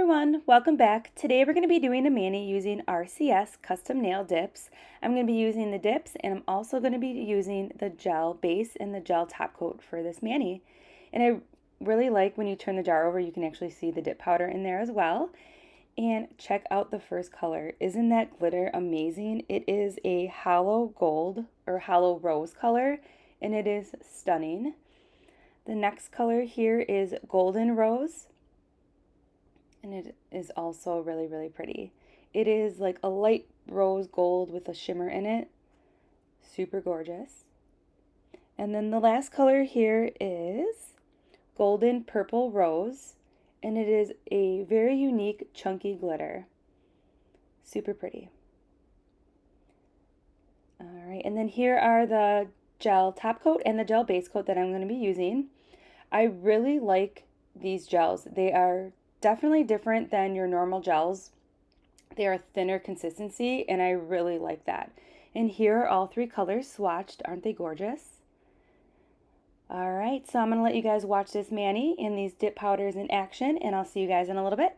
everyone, welcome back. Today we're going to be doing a mani using RCS Custom Nail Dips. I'm going to be using the dips and I'm also going to be using the gel base and the gel top coat for this mani. And I really like when you turn the jar over, you can actually see the dip powder in there as well. And check out the first color. Isn't that glitter amazing? It is a hollow gold or Holo-Rose color and it is stunning. The next color here is golden rose. And it is also really, really pretty. It is like a light rose gold with a shimmer in it. Super gorgeous. And then the last color here is golden purple rose. And it is a very unique chunky glitter. Super pretty. Alright, and then here are the gel top coat and the gel base coat that I'm going to be using. I really like these gels. They are definitely different than your normal gels. They are thinner consistency and I really like that. And here are all three colors swatched. Aren't they gorgeous? Alright, so I'm going to let you guys watch this mani and these dip powders in action and I'll see you guys in a little bit.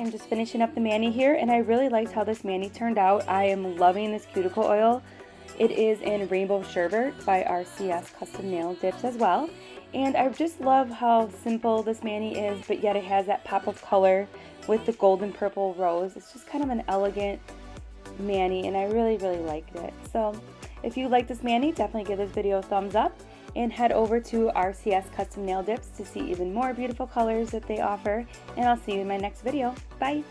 I'm just finishing up the mani here, and I really liked how this mani turned out. I am loving this cuticle oil. It is in Rainbow Sherbert by RCS Custom Nail Dips as well. And I just love how simple this mani is, but yet it has that pop of color with the golden purple rose. It's just kind of an elegant mani, and I really liked it. So if you like this mani, definitely give this video a thumbs up and head over to RCS Custom Nail Dips to see even more beautiful colors that they offer. And I'll see you in my next video. Bye!